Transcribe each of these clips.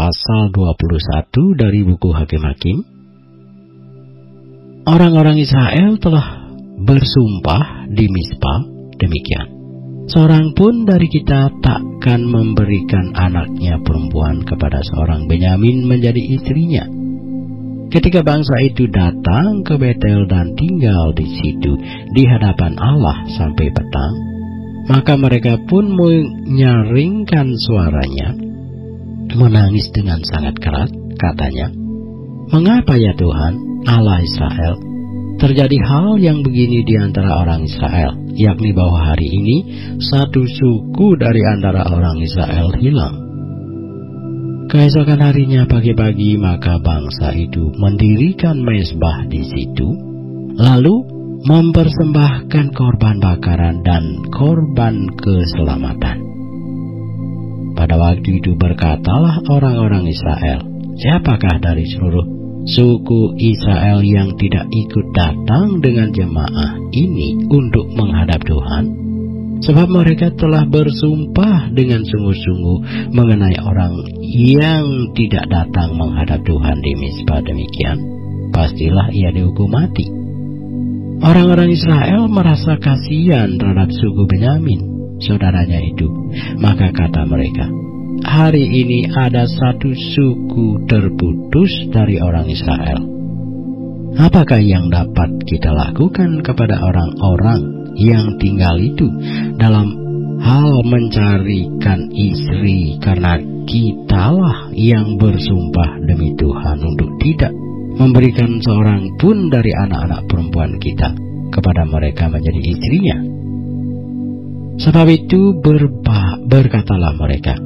pasal 21 dari buku Hakim-Hakim. Orang-orang Israel telah bersumpah di Mizpah demikian, seorang pun dari kita takkan memberikan anaknya perempuan kepada seorang Benyamin menjadi istrinya. Ketika bangsa itu datang ke Betel dan tinggal di situ di hadapan Allah sampai petang, maka mereka pun menyaringkan suaranya, menangis dengan sangat keras, katanya, "Mengapa ya Tuhan, Allah Israel, terjadi hal yang begini di antara orang Israel, yakni bahwa hari ini satu suku dari antara orang Israel hilang?" Keesokan harinya pagi-pagi maka bangsa itu mendirikan mezbah di situ, lalu mempersembahkan korban bakaran dan korban keselamatan. Pada waktu itu berkatalah orang-orang Israel, "Siapakah dari seluruh suku Israel yang tidak ikut datang dengan jemaah ini untuk menghadap Tuhan? Sebab mereka telah bersumpah dengan sungguh-sungguh mengenai orang yang tidak datang menghadap Tuhan di Mizpah demikian, pastilah ia dihukum mati." Orang-orang Israel merasa kasihan terhadap suku Benyamin, saudaranya itu. Maka kata mereka, "Hari ini ada satu suku terputus dari orang Israel. Apakah yang dapat kita lakukan kepada orang-orang yang tinggal itu dalam hal mencarikan istri, karena kitalah yang bersumpah demi Tuhan untuk tidak memberikan seorang pun dari anak-anak perempuan kita kepada mereka menjadi istrinya?" Sebab itu berkatalah mereka,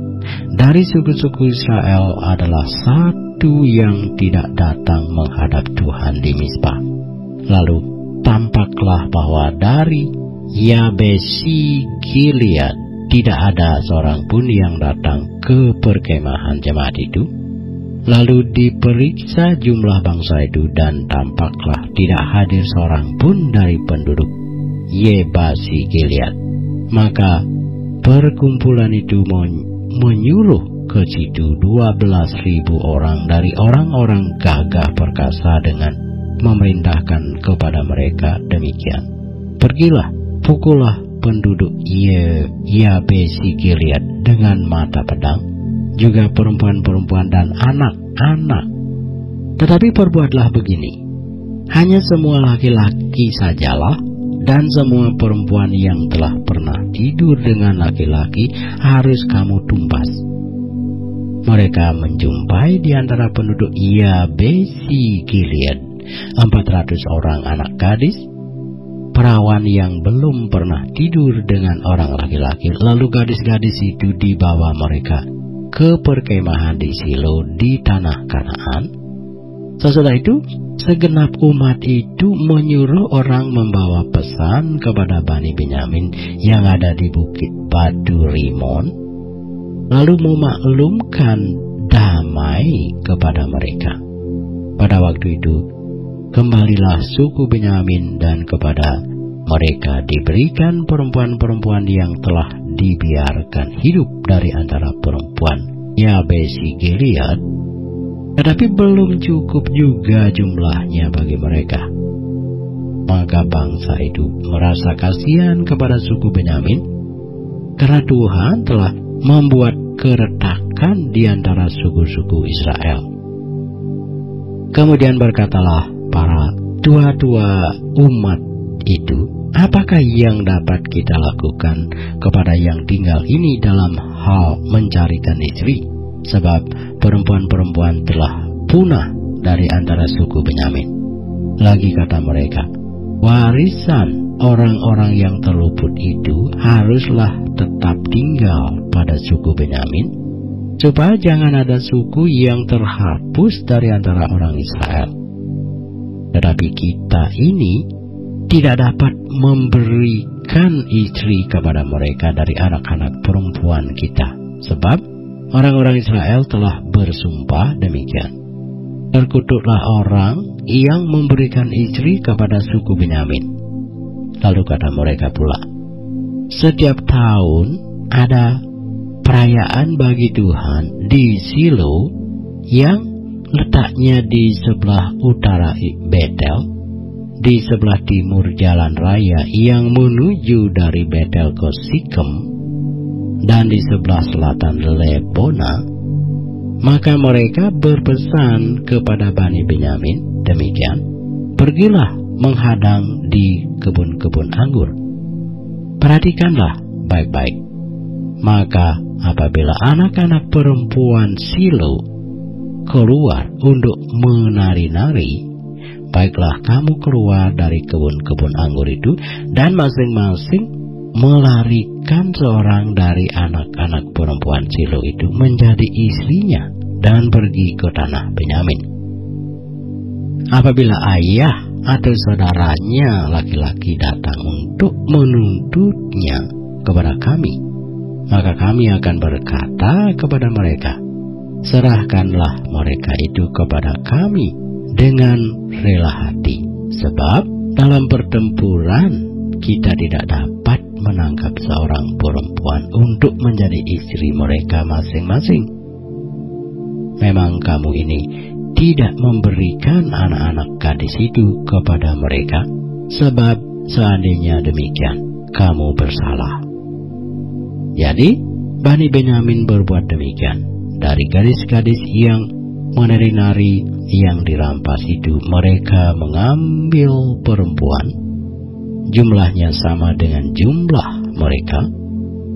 "Dari suku-suku Israel adalah satu yang tidak datang menghadap Tuhan di Mizpah." Lalu tampaklah bahwa dari Yabesi Gilead tidak ada seorang pun yang datang ke perkemahan jemaat itu. Lalu diperiksa jumlah bangsa itu, dan tampaklah tidak hadir seorang pun dari penduduk Yabesi Gilead. Maka perkumpulan itu menyuruh ke situ 12.000 orang dari orang-orang gagah perkasa dengan memerintahkan kepada mereka demikian, "Pergilah, pukullah penduduk Yabesi Gilead dengan mata pedang, juga perempuan-perempuan dan anak-anak. Tetapi perbuatlah begini, hanya semua laki-laki sajalah, dan semua perempuan yang telah pernah tidur dengan laki-laki harus kamu tumpas." Mereka menjumpai di antara penduduk Yabesi Gilead 400 orang anak gadis, perawan yang belum pernah tidur dengan orang laki-laki. Lalu gadis-gadis itu dibawa mereka ke perkemahan di Silo di tanah Kanaan. Sesudah itu, segenap umat itu menyuruh orang membawa pesan kepada Bani Benyamin yang ada di bukit Batu Rimon, lalu memaklumkan damai kepada mereka. Pada waktu itu, kembalilah suku Benyamin, dan kepada mereka diberikan perempuan-perempuan yang telah dibiarkan hidup dari antara perempuan Yabesi Gilead. Tetapi belum cukup juga jumlahnya bagi mereka. Maka bangsa itu merasa kasihan kepada suku Benyamin, karena Tuhan telah membuat keretakan di antara suku-suku Israel. Kemudian berkatalah para tua-tua umat itu, "Apakah yang dapat kita lakukan kepada yang tinggal ini dalam hal mencarikan istri? Sebab perempuan-perempuan telah punah dari antara suku Benyamin." Lagi kata mereka, "Warisan orang-orang yang terluput itu haruslah tetap tinggal pada suku Benyamin, supaya jangan ada suku yang terhapus dari antara orang Israel. Tetapi kita ini tidak dapat memberikan istri kepada mereka dari anak-anak perempuan kita, sebab orang-orang Israel telah bersumpah demikian. Terkutuklah orang yang memberikan istri kepada suku Benyamin." Lalu kata mereka pula, "Setiap tahun ada perayaan bagi Tuhan di Silo yang letaknya di sebelah utara Betel, di sebelah timur jalan raya yang menuju dari Betel ke Sikem, dan di sebelah selatan Lebona. Maka mereka berpesan kepada Bani Benyamin demikian, pergilah menghadang di kebun-kebun anggur. Perhatikanlah baik-baik. Maka apabila anak-anak perempuan Silo keluar untuk menari-nari, baiklah kamu keluar dari kebun-kebun anggur itu, dan masing-masing melarikan seorang dari anak-anak perempuan Silo itu menjadi istrinya dan pergi ke tanah Benyamin. Apabila ayah atau saudaranya laki-laki datang untuk menuntutnya kepada kami, maka kami akan berkata kepada mereka, serahkanlah mereka itu kepada kami dengan rela hati, sebab dalam pertempuran kita tidak dapat menangkap seorang perempuan untuk menjadi istri mereka masing-masing. Memang kamu ini tidak memberikan anak-anak gadis itu kepada mereka, sebab seandainya demikian, kamu bersalah. Jadi, Bani Benyamin berbuat demikian. Dari gadis-gadis yang menari-nari yang dirampas itu, mereka mengambil perempuan, jumlahnya sama dengan jumlah mereka.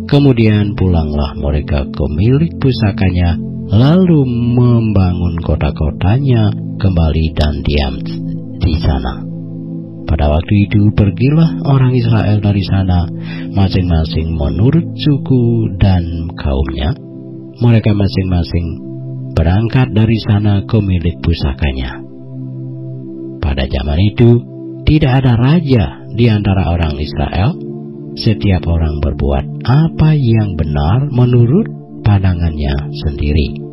Kemudian pulanglah mereka ke milik pusakanya, lalu membangun kota-kotanya kembali dan diam di sana. Pada waktu itu pergilah orang Israel dari sana, masing-masing menurut suku dan kaumnya. Mereka masing-masing berangkat dari sana ke milik pusakanya. Pada zaman itu tidak ada raja di antara orang Israel. Setiap orang berbuat apa yang benar menurut pandangannya sendiri.